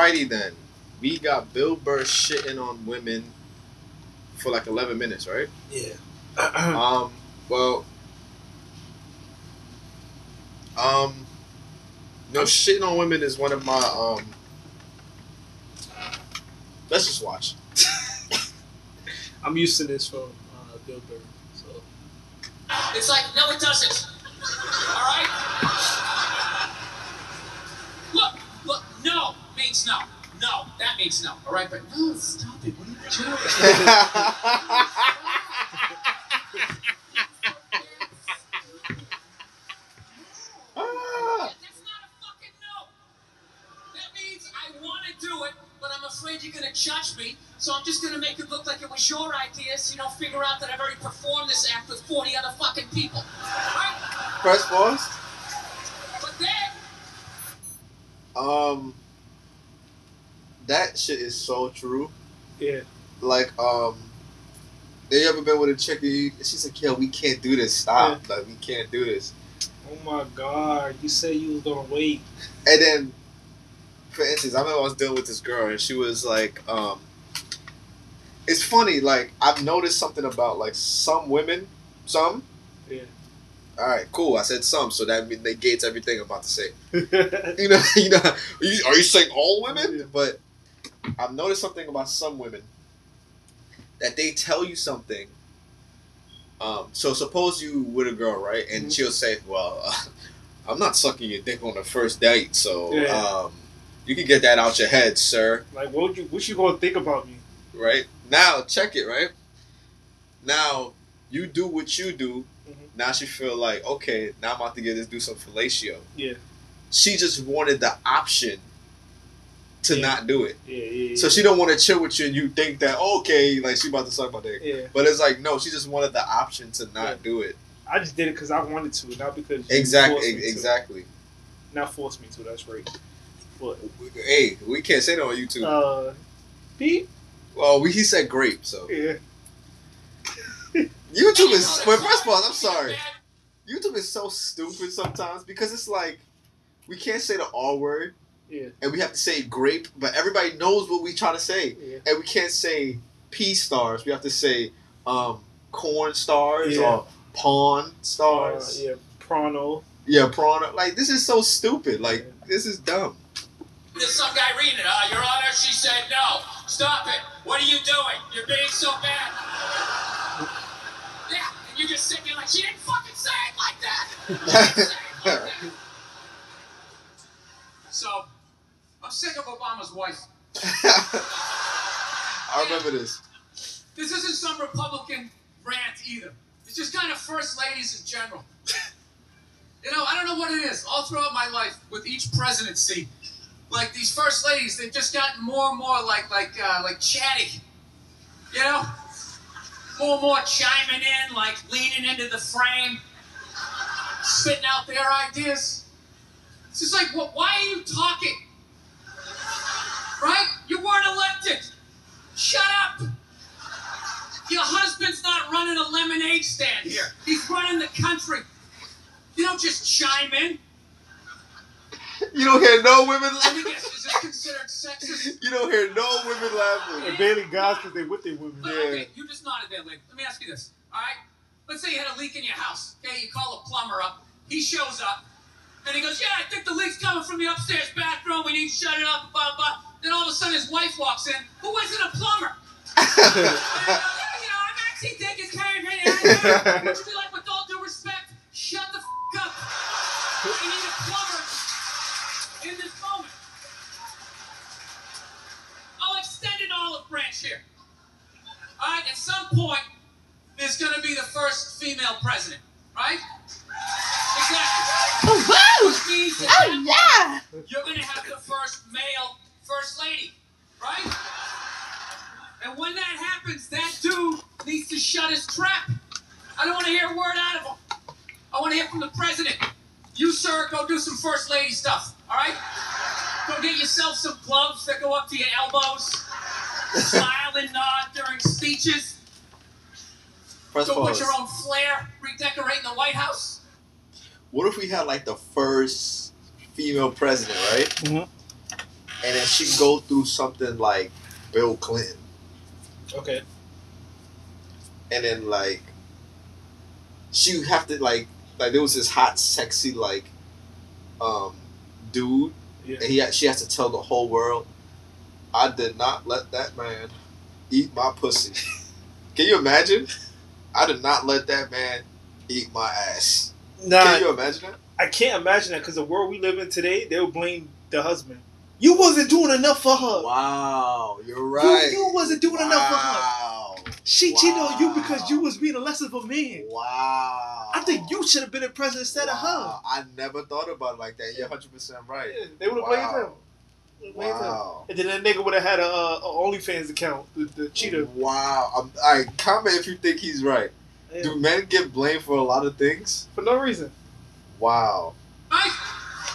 Alrighty then. We got Bill Burr shitting on women for like 11 minutes, right? Yeah. Well, no, shitting on women is one of my let's just watch. I'm used to this from Bill Burr. So it's like, no, it doesn't. All right? Look, no means no. No, that means no. All right, but no, stop it. What are you doing? That's not a fucking no. That means I want to do it, but I'm afraid you're going to judge me, so I'm just going to make it look like it was your idea so you don't figure out that I've already performed this act with 40 other fucking people. Right? Press pause. But then... That shit is so true. yeah. Like, you ever been with a chick and she's like, yo, we can't do this, stop. Yeah. Like, we can't do this. Oh my God, you said you was gonna wait. And then, for instance, I remember I was dealing with this girl and she was like, it's funny, like, I've noticed something about, like, some women, Yeah. Alright, cool, I said some, so that negates everything I'm about to say. you know, are you saying all women? Yeah. But I've noticed something about some women that they tell you something. So suppose you with a girl, right? And she'll say, well, I'm not sucking your dick on the first date, so you can get that out your head, sir. Like, what you gonna think about me? Right? Now, check it, right? Now, you do what you do. Now she feel like, okay, now I'm about to get this dude some fellatio. Yeah. She just wanted the option to not do it. Yeah. So she don't want to chill with you and you think that, okay, like she about to suck my dick. Yeah. But it's like, no, she just wanted the option to not do it. I just did it because I wanted to, not because you exactly. Not force me to, that's right. But, hey, we can't say that on YouTube. Pete? Well, he said grape, so. Yeah. YouTube is, first of all, I'm sorry. YouTube is so stupid sometimes because it's like, we can't say the R word. Yeah. And we have to say grape, but everybody knows what we try to say. Yeah. And we can't say pea stars. We have to say corn stars or pawn stars. Prono. Yeah, prawn. Like, this is so stupid. Like, this is dumb. There's some guy reading it. Your Honor, she said no. Stop it. What are you doing? You're being so bad. Yeah, and you just sit there like, she didn't fucking say it like that. So, I'm sick of Obama's wife. I remember this. This isn't some Republican rant either. It's just kind of first ladies in general. You know, I don't know what it is. All throughout my life, with each presidency, like these first ladies, they've just gotten more and more like chatty. You know, more and more chiming in, like leaning into the frame, spitting out their ideas. It's just like, why are you talking? Right? You weren't elected. Shut up. Your husband's not running a lemonade stand here. He's running the country. You don't just chime in. You don't hear no women laughing. Let me guess, is this considered sexist? You don't hear no women laughing. And barely guys because they with their women. Okay, you just nodded there, Lynn. Let me ask you this, all right? Let's say you had a leak in your house. Okay, you call a plumber up. He shows up, and he goes, yeah, I think the leak's coming from the upstairs bathroom. We need to shut it up, blah, blah. Then all of a sudden his wife walks in, who isn't a plumber. And I'm actually thinking it's kind of would you be like, with all due respect, shut the up. I need a plumber in this moment. I'll extend an olive branch here. All right, at some point, there's going to be the first female president, right? Exactly. Which means that you're going to have the first male first lady, right? And when that happens, that dude needs to shut his trap. I don't want to hear a word out of him. I want to hear from the president. You, sir, go do some first lady stuff, all right? Go get yourself some gloves that go up to your elbows. Smile and nod during speeches. Go put your own flair, redecorating the White House. What if we had, like, the first female president, right? Mm-hmm. and then she go through something like Bill Clinton, Okay. and then like she have to like there was this hot, sexy dude, Yeah. and she has to tell the whole world, I did not let that man eat my pussy. Can you imagine? I did not let that man eat my ass. Nah, Can you imagine that? I can't imagine that because the world we live in today, they'll blame the husband. You wasn't doing enough for her. Wow, you're right. You wasn't doing enough for her. Wow. She cheated on you because you was being a less of a man. Wow. I think you should have been in president instead of her. I never thought about it like that. You're 100% right. Yeah, they would have blamed him. Wow. And then that nigga would have had a OnlyFans account, the cheater. Wow. Alright, comment if you think he's right. Yeah. Do men get blamed for a lot of things? For no reason. Wow. Right?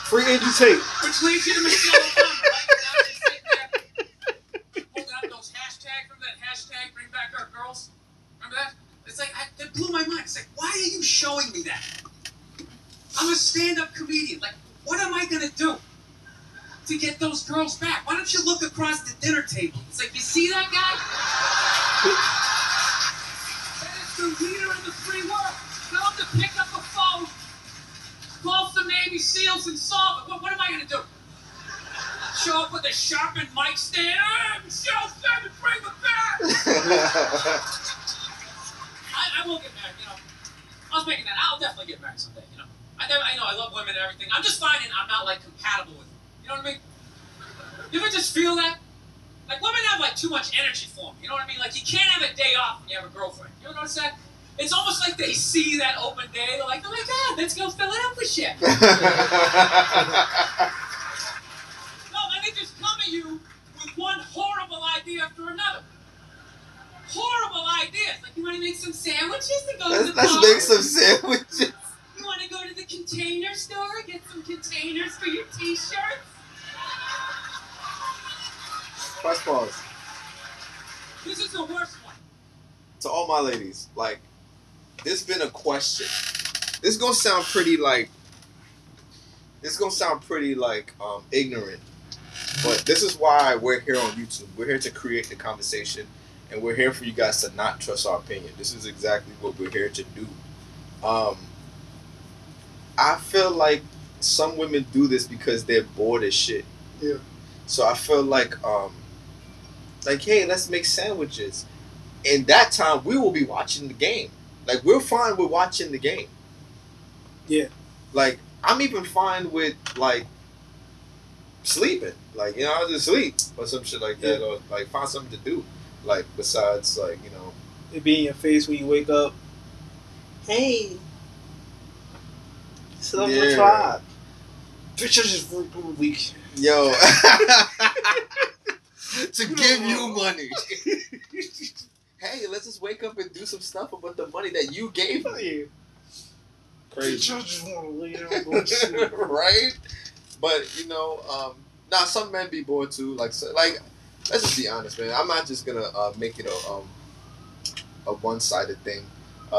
Free Andrew Tate. Which leads you to Michelle Obama, right? Now she's sitting there holding up those hashtags. Remember that hashtag, bring back our girls? Remember that? It's like, that blew my mind. It's like, why are you showing me that? I'm a stand-up comedian. Like, what am I going to do to get those girls back? Why don't you look across the dinner table? It's like, you see that guy? That is the leader of the free world. Tell him to pick up a phone, call some Navy SEALs and solve it. What am I going to do? Show up with a sharpened mic stand? Michelle said to bring them back! I will get married, you know. I was making that. I'll definitely get married someday, you know. I know I love women and everything. I'm just finding I'm not, like, compatible with them. You know what I mean? You ever just feel that? Like, women have, like, too much energy for me. You know what I mean? Like, you can't have a day off when you have a girlfriend. You know what I'm saying? It's almost like they see that open day. They're like, oh, my God, let's go fill it up with shit. No, then they just come at you with one horrible idea after another. Horrible ideas. Like, you want to make some sandwiches and go to the bar? Let's make some sandwiches. You want to go to the container store, get some containers for your t-shirts? Press pause. This is the worst one. To all my ladies, like, there's been a question. This is gonna sound pretty ignorant, but this is why we're here on YouTube. We're here to create the conversation, and we're here for you guys to not trust our opinion. This is exactly what we're here to do. I feel like some women do this because they're bored as shit. Yeah. So I feel like, hey, let's make sandwiches. In that time, we will be watching the game. Like, we're fine with watching the game. Yeah. Like, I'm even fine with, like, sleeping. Like, you know, I'll just sleep or some shit like that. Or, like, find something to do. Like, besides, like, you know. It be in your face when you wake up. Hey. Sit up the tribe. Bitch, I just worked all week. Yo. To give you money. Hey, let's just wake up and do some stuff about the money that you gave me. Crazy. Bitch, I just want to lay down and go to sleep. Right? But, you know, some men be bored too. Like, let's just be honest, man. I'm not just gonna make it a one-sided thing.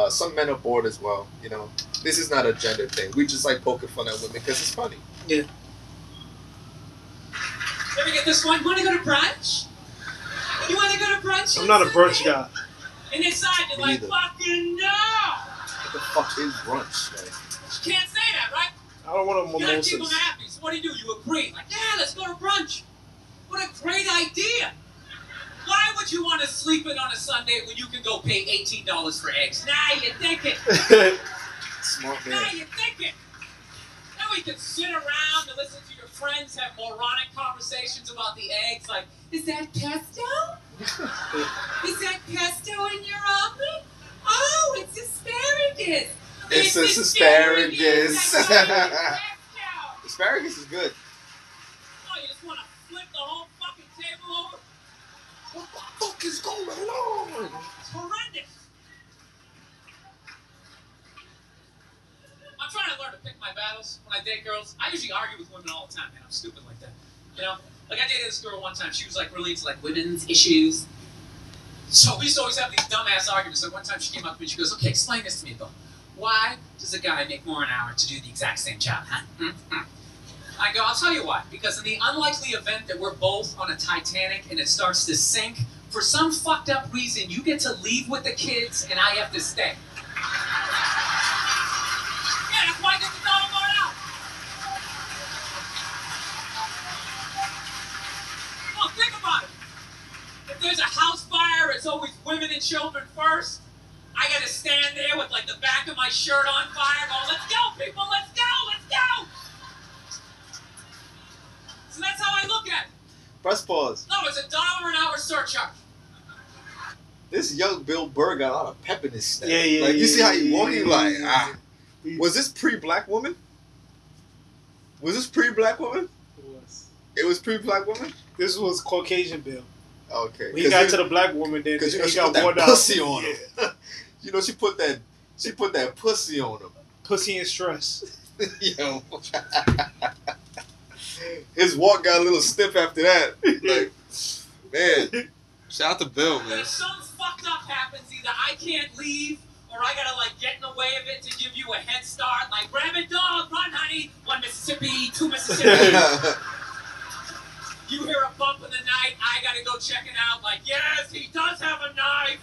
Some men are bored as well. You know, this is not a gender thing. We just like poking fun at women because it's funny. Yeah. Let me get this one. You want to go to brunch? You want to go to brunch? I'm not a brunch guy. And inside you're like, fucking no! What the fuck is brunch, man? You can't say that, right? I don't want a You gotta keep them mimosas. happy. So what do? You agree. Like, yeah, let's go to brunch. What a great idea. Why would you want to sleep in on a Sunday when you can go pay $18 for eggs? Now you're thinking. Smart man. Now you're thinking. Now we can sit around and listen to your friends have moronic conversations about the eggs. Like, is that pesto? Is that pesto in your omelet? Oh, it's asparagus. It's asparagus. Pesto. Asparagus is good. Oh, you just want to flip the whole fucking table over? What the fuck is going on? It's horrendous. I'm trying to learn to pick my battles when I date girls. I usually argue with women all the time, man. I'm stupid like that. You know? Like, I dated this girl one time. She was, like, really into, like, women's issues. So we used to always have these dumbass arguments. Like, one time she came up to me and she goes, okay, explain this to me, Bill. Why does a guy make more an hour to do the exact same job, huh? I go, I'll tell you why. Because in the unlikely event that we're both on a Titanic and it starts to sink, for some fucked up reason, you get to leave with the kids and I have to stay. Yeah, that's why I get the dollar more out. Well, think about it. If there's a house fire, it's always women and children first. I gotta stand there with like the back of my shirt on fire going, let's go, people, let's go, let's go! So that's how I look at it. Press pause. No, it's $1 an hour surcharge. This young Bill Burr got a lot of pep in his step. Yeah, yeah, like, you yeah, see how he walking, yeah, like, yeah. Was this pre-black woman? Was this pre-black woman? It was. It was pre-black woman? This was Caucasian Bill. Okay. When he got to the black woman, then because you know he she got put worn that out. pussy on him. You know she put that pussy on him. Pussy and stress. Yo. His walk got a little stiff after that. Like, man. Shout out to Bill, man. If something fucked up happens, either I can't leave or I gotta like get in the way of it to give you a head start. Like, rabid dog, run, honey. 1 Mississippi, 2 Mississippi. You hear a bump in the night, I gotta go check it out. Like, yes, he does have a knife.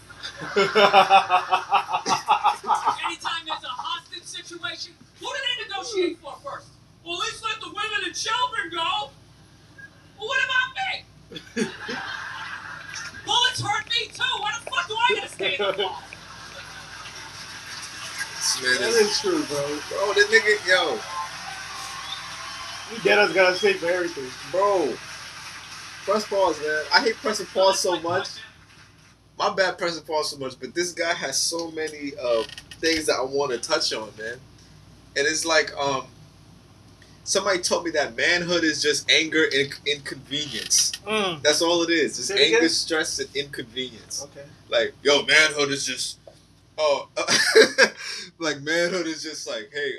Anytime there's a hostage situation, who do they negotiate for first? Well, at least let the women and children go. Well, what about me? Bullets hurt me too. Why the fuck do I gotta stay in the wall? That is true, bro. Bro, this nigga, yo. You dead us gotta stay for everything. Bro. Press pause, man. I hate pressing pause so much. My bad pressing pause so much, but this guy has so many things that I want to touch on, man. And it's like, somebody told me that manhood is just anger and inconvenience. That's all it is. Just anger, stress, and inconvenience. Okay. Like, yo, manhood is just, like manhood is just like, hey,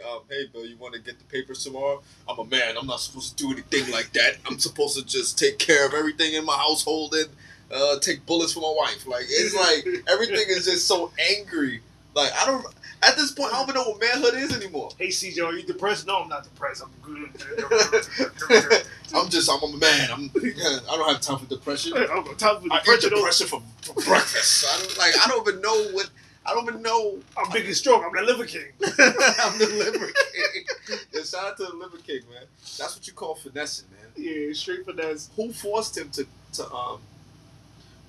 Bill, you want to get the papers tomorrow? I'm a man. I'm not supposed to do anything like that. I'm supposed to just take care of everything in my household and take bullets for my wife. Like, it's like everything is just so angry. Like, at this point, I don't even know what manhood is anymore. Hey, CJ, are you depressed? No, I'm not depressed. I'm good. I'm a man. I don't have time for depression. I don't have time for I eat depression for breakfast. I don't even know. I'm big and strong. I'm the liver king. I'm the liver king. Yeah, shout out to the liver king, man. That's what you call finessing, man. Yeah, straight finesse. Who forced him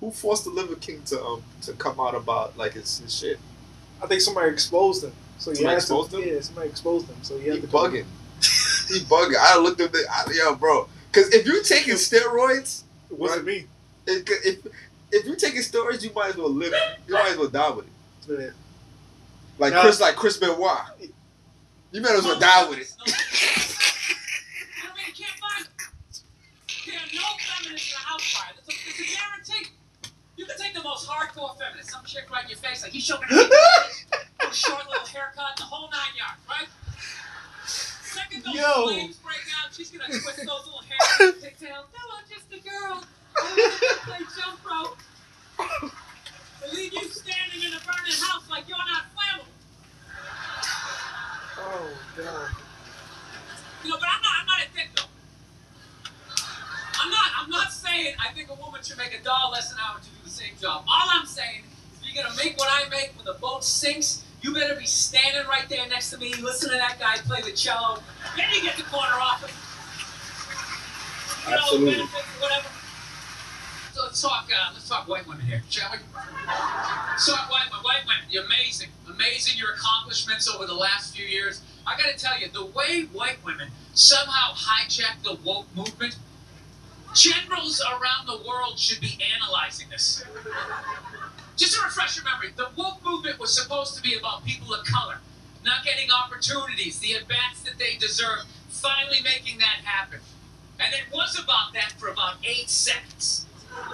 Who forced the liver king to come out about like his shit? I think somebody exposed him. So somebody exposed him? Yeah, somebody exposed him. So he bugging. He bugging. I looked at yo, bro. Because if you're taking steroids, it wasn't me. If you're taking steroids, you might as well live. You might as well die with it. Yeah. Like Chris Benoit. You might as well die with it. You can't find it. There are no feminists in a house fire. It's a guarantee. You can take the most hardcore feminist, some chick right in your face, like he's showing a short little haircut, the whole 9 yards, right? Second those flames break out, she's gonna twist those little hair pigtails. No, I'm just a girl. I want to play jump rope. They leave you standing in a burning house like you're not flammable. Oh God. You know, but I'm not a dick though. I'm not saying I think a woman should make $1 less an hour to do the same job. All I'm saying is if you're gonna make what I make when the boat sinks, you better be standing right there next to me, listen to that guy play the cello, then you get the corner office. You Absolutely. know, benefits, whatever. So let's talk white women here, shall we? Let's talk white women. You're amazing. Amazing your accomplishments over the last few years. I gotta tell you, the way white women somehow hijacked the woke movement, generals around the world should be analyzing this. Just to refresh your memory, the woke movement was supposed to be about people of color, not getting opportunities, the at-bats that they deserve, finally making that happen. And it was about that for about 8 seconds.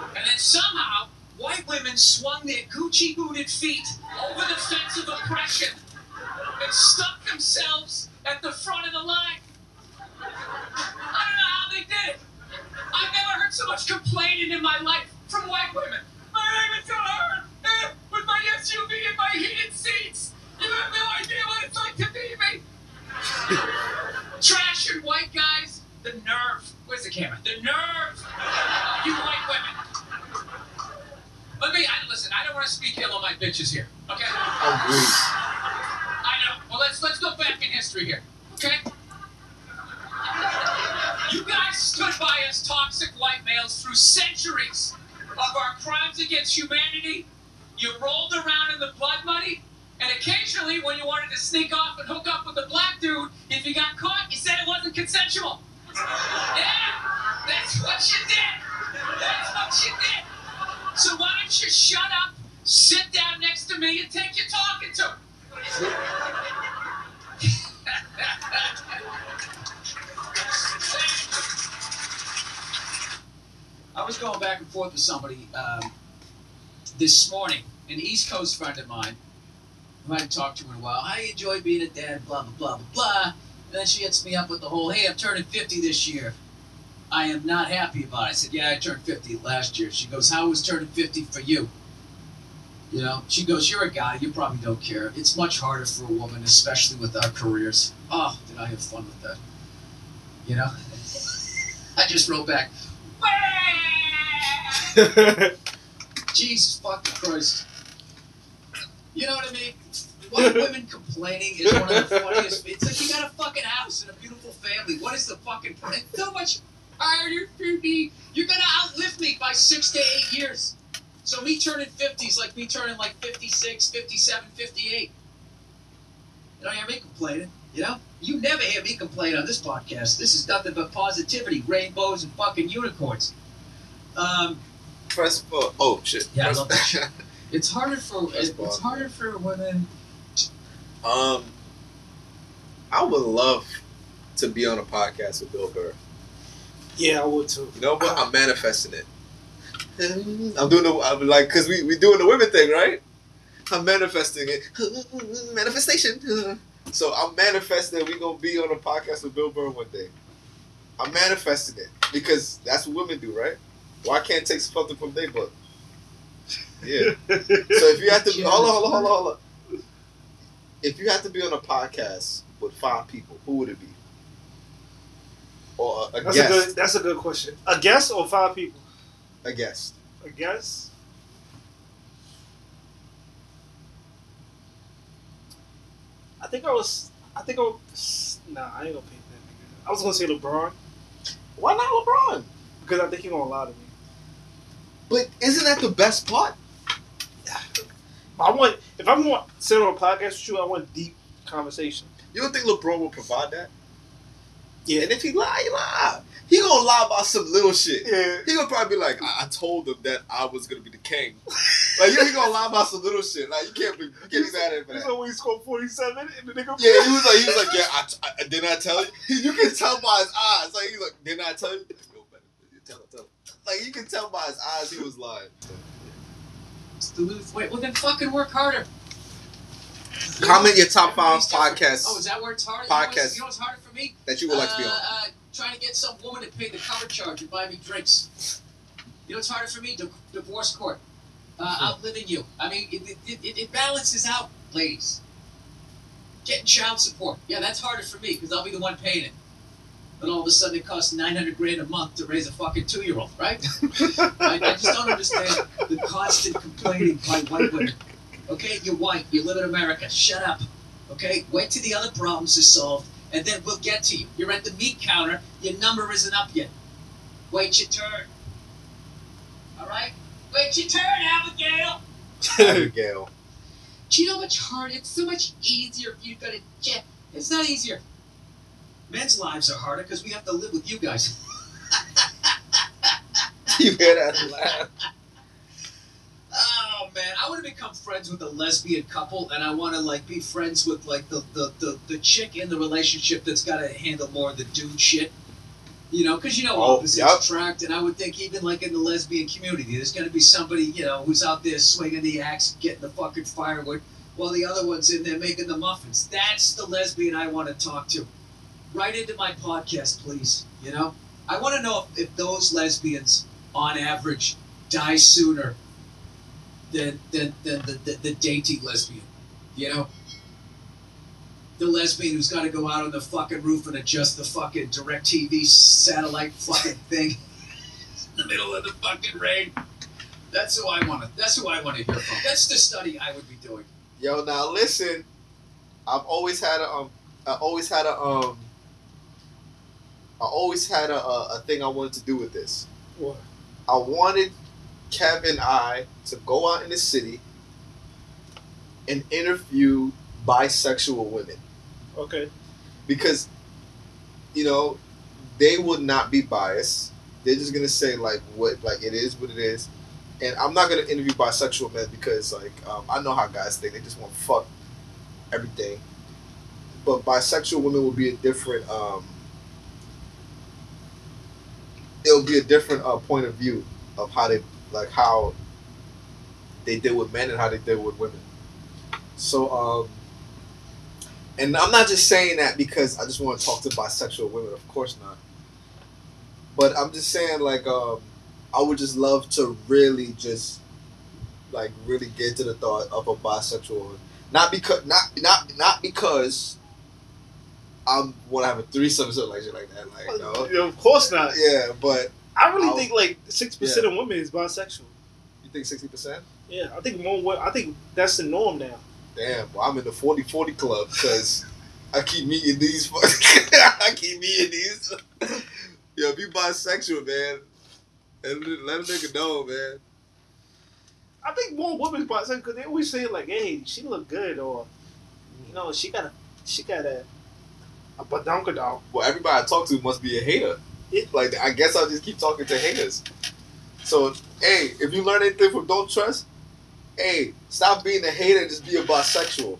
And then somehow, white women swung their Gucci-booted feet over the fence of oppression and stuck themselves at the front of the line. I don't know how they did it. I've never heard so much complaining in my life from white women. My name is hard with my SUV and my heated seats. You have no idea what it's like to be me. Trashing white guys, the want to speak ill of my bitches here, okay? Agreed. I know. Well, let's go back in history here, okay? You guys stood by as toxic white males through centuries of our crimes against humanity. You rolled around in the blood money, and occasionally, when you wanted to sneak off and hook up with a black dude, if you got caught, you said it wasn't consensual. Yeah, that's what you did. That's what you did. So why don't you shut up, sit down next to me, and take your talking to? I was going back and forth with somebody this morning, an East Coast friend of mine, who I hadn't talked to in a while. I enjoy being a dad, blah, blah, blah, blah, blah. And then she hits me up with the whole, hey, I'm turning 50 this year. I am not happy about it. I said, yeah, I turned 50 last year. She goes, how was turning 50 for you? You know, she goes, you're a guy, you probably don't care. It's much harder for a woman, especially with our careers. Oh, did I have fun with that? You know? I just wrote back, Jesus fucking Christ. You know what I mean? White women complaining is one of the funniest. It's like you got a fucking house and a beautiful family. What is the fucking point? It's so much harder for me. You're gonna outlive me by 6 to 8 years. So me turning 50 is like me turning like 56, 57, 58. You don't hear me complaining, you know? You never hear me complain on this podcast. This is nothing but positivity, rainbows, and fucking unicorns. Press for oh shit. Yeah, I love that shit. It's harder for women. I would love to be on a podcast with Bill Burr. Yeah, I would too. You know, but I'm manifesting it. I'm like, cause we doing the women thing, right? I'm manifesting it. Manifestation. So I'm manifesting that we gonna be on a podcast with Bill Burr one day. I'm manifesting it because that's what women do, right? Well, I can't take something from their book. Yeah. So if you have to, hold on. If you have to be on a podcast with 5 people, who would it be? Or a guest? That's a good question. A guest or 5 people? A guest. A guest? I think I would. Nah, I ain't gonna pick that nigga. I was gonna say LeBron. Why not LeBron? Because I think he gonna lie to me. But isn't that the best part? If I'm going to sit on a podcast with you, I want deep conversation. You don't think LeBron will provide that? Yeah. And if he lie, he lie. He gonna lie about some little shit. Yeah. He gonna probably be like, I told him that I was gonna be the king. Like, he gonna lie about some little shit. Like, you can't be mad at him for that. So when he scored 47 and the nigga... Yeah, he was like, yeah, I didn't I tell you? You can tell by his eyes. Like, he's like, didn't I tell you? Tell him. Like, you can tell by his eyes he was lying. Wait, well then fucking work harder. Comment your top 5 podcasts. Oh, is that where it's harder? Podcasts. You know what's harder for me? That you would like to be on. Trying to get some woman to pay the cover charge and buy me drinks. You know what's harder for me? Divorce court. Outliving you. I mean, it balances out, ladies. Getting child support. Yeah, that's harder for me because I'll be the one paying it. But all of a sudden it costs $900,000 a month to raise a fucking 2-year-old, right? I just don't understand the constant complaining by white women. Okay, you're white, you live in America, shut up. Okay, wait till the other problems are solved, and then we'll get to you. You're at the meat counter, your number isn't up yet. Wait your turn. Alright? Wait your turn, Abigail! Abigail. Do you know how much harder? It's so much easier if you go to jail. It's not easier. Men's lives are harder because we have to live with you guys. You hear that laugh? Oh man, I want to become friends with a lesbian couple, and I want to like be friends with like the chick in the relationship that's got to handle more of the dude shit. You know, because you know opposites attract, and I would think even like in the lesbian community, there's going to be somebody, you know, who's out there swinging the axe, getting the fucking firewood, while the other one's in there making the muffins. That's the lesbian I want to talk to. Right into my podcast, please. You know, I want to know if those lesbians, on average, die sooner than the dainty lesbian. You know, the lesbian who's got to go out on the fucking roof and adjust the fucking DirecTV satellite fucking thing in the middle of the fucking rain. That's who I want to hear from. That's the study I would be doing. Yo, now listen. I always had a thing I wanted to do with this. What? I wanted Kev and I to go out in the city and interview bisexual women. Okay. Because, they would not be biased. They're just gonna say it is what it is. And I'm not gonna interview bisexual men because I know how guys think. They just want to fuck everything. But bisexual women will be a different it'll be a different point of view of how they deal with men and how they deal with women. So and I'm not just saying that because I just want to talk to bisexual women, of course not. But I'm just saying I would just love to really just really get to the thought of a bisexual woman. Not because I want to have a threesome or something like that. No. Of course not. Yeah, but I really think 60% of women is bisexual. You think 60%? Yeah, I think more. I think that's the norm now. Damn, well, I'm in the 40-40 club because I keep meeting these. Yo, be bisexual, man, and let a nigga know, man. I think more women bisexual because they always say "Hey, she look good," or she got a badonkadonk. Well, everybody I talk to must be a hater. I guess I'll just keep talking to haters. So, hey, if you learn anything from Don't Trust, hey, stop being a hater and just be a bisexual.